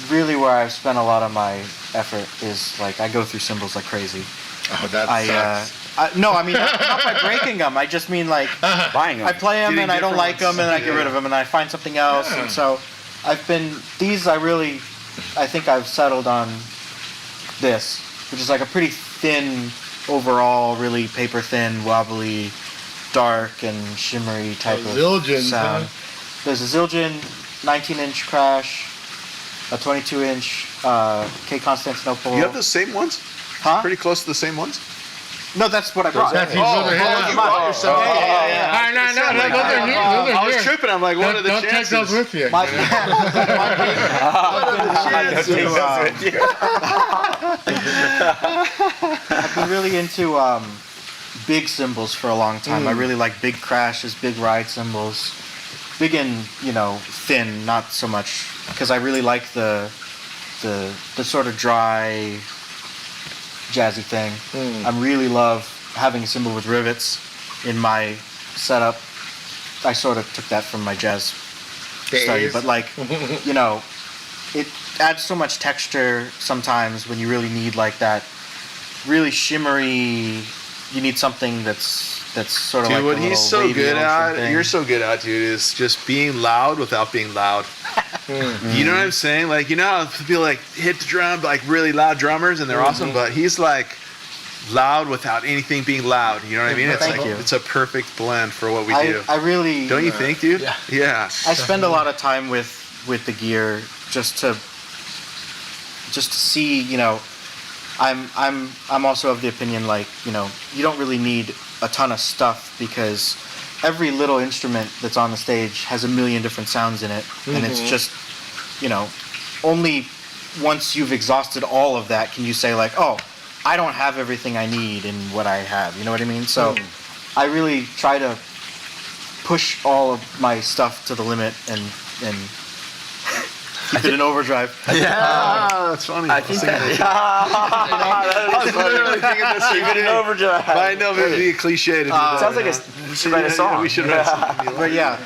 really where I've spent a lot of my effort is like I go through cymbals like crazy. Oh, that sucks. No, I mean not by breaking them. I just mean like Buying them. I play them Getting and I don't different like them, ones. and then I get rid of them and I find something else. And so I've been these. I think I've settled on this, which is like a pretty thin overall, really paper thin, wobbly, dark and shimmery type of Zildjian, sound. huh? There's a Zildjian 19-inch Crash, a 22-inch K Constantinople. You have the same ones? Huh? Pretty close to the same ones? No, that's what I brought. That's his other you hand. brought yourself. Yeah. No, those are here. Those I are was here. tripping. I'm like, what are the Don't take chances? those with you. My, I've been really into big cymbals for a long time. I really like big crashes, big ride cymbals. Big and, you know, thin, not so much, because I really like the sort of dry, jazzy thing. I really love having a cymbal with rivets in my setup. I sort of took that from my jazz study, but like, you know, it adds so much texture sometimes when you really need like that really shimmery. You need something that's sort of Dude, like what a he's little so wavy good ocean at, thing. you're so good at, dude, is just being loud without being loud. You know what I'm saying? Like, you know how people like hit the drum, like really loud drummers, and they're awesome, but he's like loud without anything being loud. You know what I mean? It's Thank like you. it's a perfect blend for what we do. I really Don't you think, dude? Yeah. I spend a lot of time with the gear just to see, you know, I'm also of the opinion, like, you know, you don't really need a ton of stuff because every little instrument that's on the stage has a million different sounds in it, and it's just, you know, only once you've exhausted all of that can you say like, oh, I don't have everything I need in what I have. You know what I mean? So I really try to push all of my stuff to the limit and keep it in overdrive. Yeah, that's funny. I think that. I was literally thinking this. Keep it in overdrive. But I know it'd be a cliche to do that. Sounds like we should write a song. We should write something. But yeah,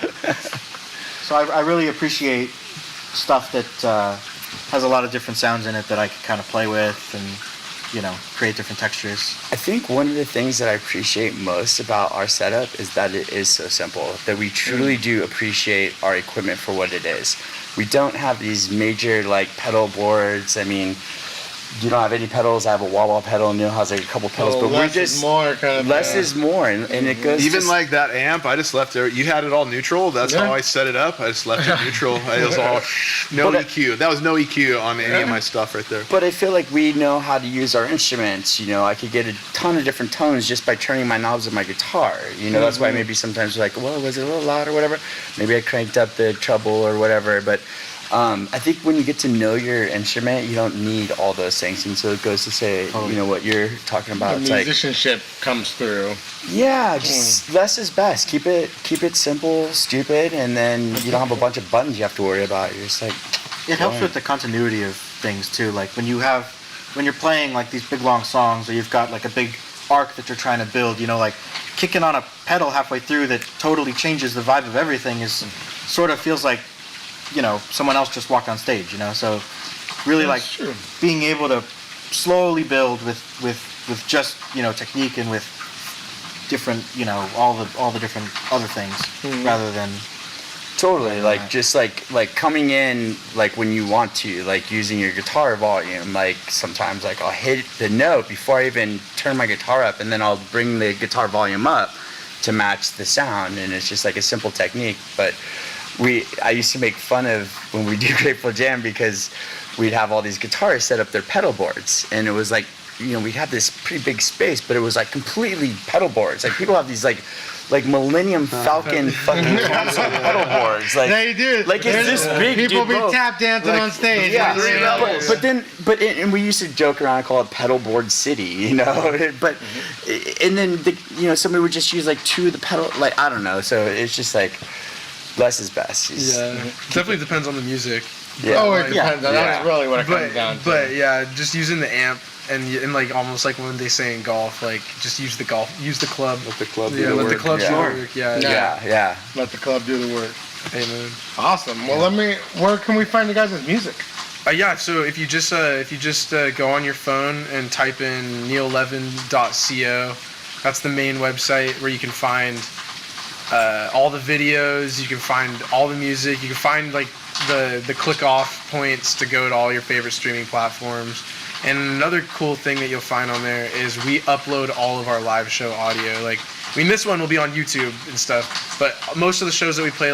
so I really appreciate stuff that has a lot of different sounds in it that I can kind of play with and, you know, create different textures. I think one of the things that I appreciate most about our setup is that it is so simple, that we truly do appreciate our equipment for what it is. We don't have these major like pedal boards. I mean, you don't have any pedals. I have a wah-wah pedal. Neil has like a couple pedals, but we're less just is more kind of less is more, and it goes Even just, like that amp, I just left it. You had it all neutral. That's Yeah. how I set it up. I just left it neutral. It was all no But EQ. That was no EQ on any of my stuff right there. But I feel like we know how to use our instruments. You know, I could get a ton of different tones just by turning my knobs of my guitar. You know, that's why maybe sometimes we're like, well, was it a little loud or whatever? Maybe I cranked up the treble or whatever. But I think when you get to know your instrument, you don't need all those things. And so it goes to say, you know, what you're talking about. the It's like, musicianship comes through. yeah, just less is best. Keep it simple, stupid, and then you don't have a bunch of buttons you have to worry about. You're just like, It helps with the continuity of things too. Like when you're playing like these big long songs, or you've got like a big arc that you're trying to build, you know, like kicking on a pedal halfway through that totally changes the vibe of everything is sort of feels like, you know, someone else just walked on stage, you know. So really like That's true. being able to slowly build with just, you know, technique and with different, you know, all the different other things rather than totally, like just like coming in like when you want to, like using your guitar volume. Like sometimes like I'll hit the note before I even turn my guitar up, and then I'll bring the guitar volume up to match the sound, and it's just like a simple technique. But I used to make fun of when we do Grateful Jam because we'd have all these guitarists set up their pedal boards, and it was like, you know, we'd have this pretty big space, but it was like completely pedal boards. Like people have these like Millennium Falcon fucking console pedal boards. Like They do. Like it's this big. People dude, be bro. tap dancing Like, on stage. Yeah, Like, and we used to joke around and call it pedal board city, you know. But and then you know, somebody would just use like two of the pedal, like I don't know. So it's just like less is best. Definitely depends on the music. Yeah. Oh, it depends. Yeah. That's really what it comes down to. But yeah, just using the amp and like almost like when they say in golf, like just use the club. Let the club do Yeah, the let work. the club do the work. Yeah. Let the club do the work. Amen. Awesome. Well, where can we find you guys' music? So if you just go on your phone and type in neillevin.co, that's the main website where you can find all the videos, you can find all the music, you can find like the click off points to go to all your favorite streaming platforms. And another cool thing that you'll find on there is we upload all of our live show audio. Like, I mean, this one will be on YouTube and stuff, but most of the shows that we play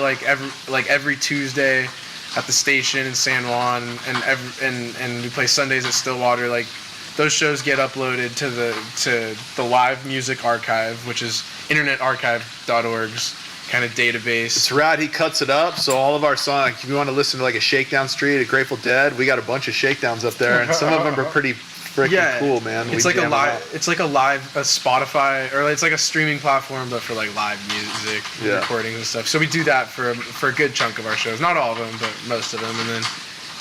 every Tuesday at the station in San Juan, and we play Sundays at Stillwater. Like, those shows get uploaded to the Live Music Archive, which is internetarchive.org's kind of database. It's rad. He cuts it up, so all of our songs. If you want to listen to like a Shakedown Street, a Grateful Dead, we got a bunch of shakedowns up there, and some of them are pretty freaking cool, man. It's like a Spotify, or it's like a streaming platform, but for like live music recordings and stuff. So we do that for a good chunk of our shows. Not all of them, but most of them. And then,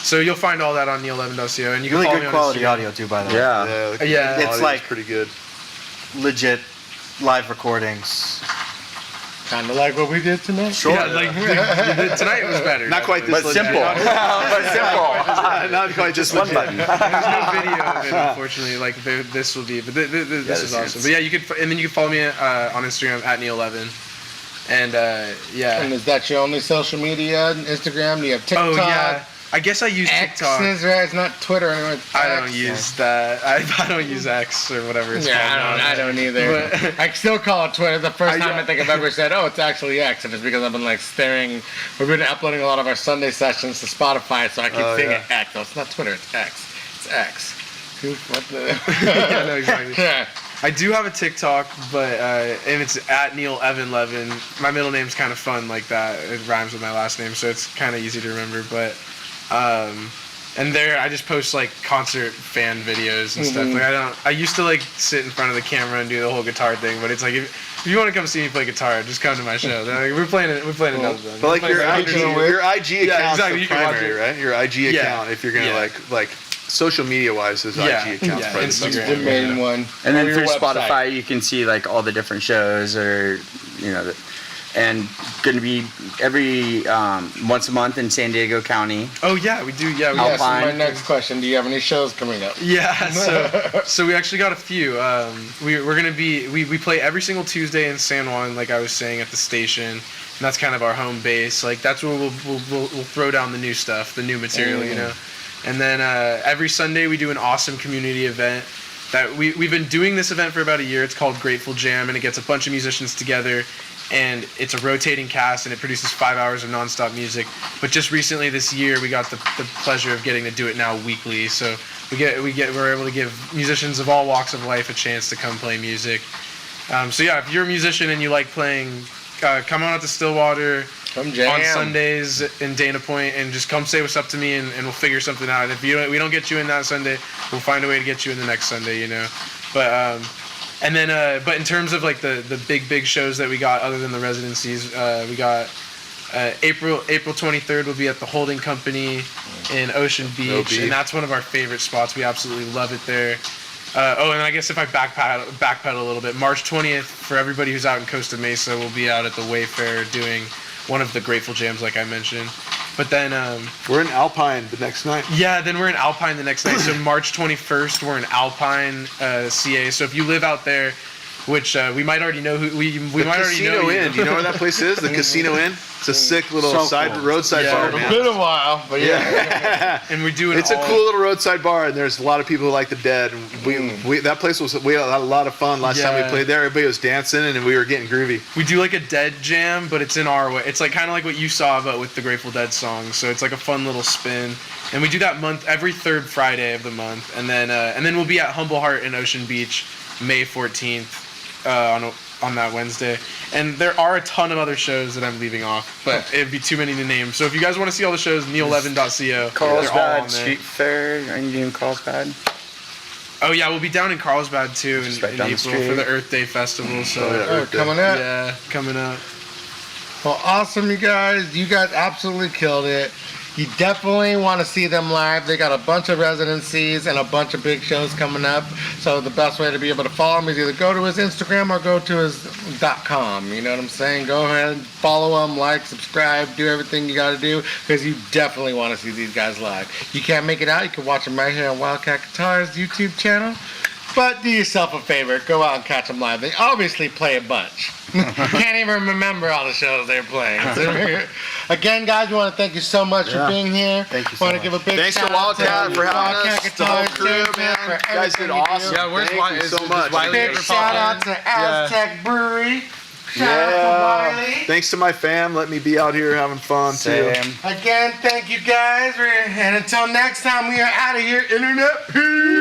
so you'll find all that on neillevin.co, and you can Really follow good me on quality Instagram. audio too, by the way. Yeah. It's like pretty good. legit live recordings. Kind of like what we did tonight. Sure. Yeah, like tonight was better. Not quite this But simple. Not quite just One legit. button. There's no video of it, unfortunately. Like this will be, but this is awesome. But yeah, you could, and then you can follow me on Instagram at neillevin, and And is that your only social media? Instagram? Do you have TikTok? Oh yeah, I guess I use TikTok. X is right. It's not Twitter anymore. It's I X. don't use that. I don't use X or whatever it's called. I don't either. But- I still call it Twitter. The first time I think I've ever said, "Oh, it's actually X," and it's because I've been like staring. We've been uploading a lot of our Sunday sessions to Spotify, so I keep saying it X. No, it's not Twitter. It's X. It's X. What the? Yeah, no, exactly. Yeah. I do have a TikTok, but and it's at Neil Evan Levin. My middle name's kind of fun like that. It rhymes with my last name, so it's kind of easy to remember. But and there I just post like concert fan videos and stuff. Like I used to like sit in front of the camera and do the whole guitar thing, but it's like if you want to come see me play guitar, just come to my show. They're like, we're playing another one. But like your IG account's exactly, the you can watch primary, it. right? Your IG account, if you're gonna like social media wise, is IG account's probably the best. Instagram. The main one. And then Or your through website. Spotify, you can see like all the different shows, or and going to be every once a month in San Diego County. Oh yeah, we do. Yeah, we Yes, Alpine. my next question. Do you have any shows coming up? Yeah, so we actually got a few. We're gonna be we play every single Tuesday in San Juan, like I was saying, at the station, and that's kind of our home base. Like that's where we'll throw down the new stuff, the new material, you know. And then every Sunday we do an awesome community event. That we've been doing this event for about a year. It's called Grateful Jam, and it gets a bunch of musicians together. And it's a rotating cast, and it produces 5 hours of nonstop music. But just recently this year, we got the pleasure of getting to do it now weekly. So we're able to give musicians of all walks of life a chance to come play music. So yeah, if you're a musician and you like playing, come on out to Stillwater Come jam. on Sundays in Dana Point, and just come say what's up to me, and we'll figure something out. And if we don't get you in that Sunday, we'll find a way to get you in the next Sunday, you know. But and then, but in terms of like the big shows that we got, other than the residencies, we got April 23rd will be at the Holding Company in Ocean Beach, and that's one of our favorite spots. We absolutely love it there. And I guess if I backpedal a little bit, March 20th, for everybody who's out in Costa Mesa, we'll be out at the Wayfarer doing one of the Grateful Jams, like I mentioned. But then we're in Alpine the next night. Yeah, then we're in Alpine the next night. So March 21st, we're in Alpine, CA. So if you live out there, which we might already know who we might already know. Casino Inn. Do you know where that place is? The Casino Inn. It's a sick little roadside bar, It's man. been a while, but And we do it. It's a cool little roadside bar, and there's a lot of people who like the Dead. And we that place we had a lot of fun last time we played there. Everybody was dancing, and we were getting groovy. We do like a Dead jam, but it's in our way. It's like kind of like what you saw, but with the Grateful Dead songs. So it's like a fun little spin. And we do that every third Friday of the month, and then we'll be at Humble Heart in Ocean Beach, May 14th. On that Wednesday, and there are a ton of other shows that I'm leaving off, but it'd be too many to name. So if you guys want to see all the shows, neillevin.co. They're all Carlsbad on there. Street Fair. Are you doing Carlsbad? Oh yeah, we'll be down in Carlsbad too in down the April street. for the Earth Day Festival. So coming up. yeah, coming up. Well, awesome, you guys. You guys absolutely killed it. You definitely want to see them live. They got a bunch of residencies and a bunch of big shows coming up. So the best way to be able to follow him is either go to his Instagram or go to his .com. You know what I'm saying? Go ahead and follow him, like, subscribe, do everything you got to do because you definitely want to see these guys live. You can't make it out. You can watch them right here on Wildcat Guitars YouTube channel. But do yourself a favor, go out and catch them live. They obviously play a bunch. Can't even remember all the shows they're playing. Again, guys, we want to thank you so much for being here. Thank you so Want to much. give a big Thanks shout to out Wildcat for having Wildcat us, the whole Guitars, crew, James, man. for You guys did everything you do. awesome. Yeah, where's Thank you so much. Wiley Big ever shout out follow to Aztec Brewery. Shout out to Yeah. Wiley. Thanks to my fam. Let me be out here having fun too. Same. Again, thank you guys. And until next time, we are out of here, Internet. Peace.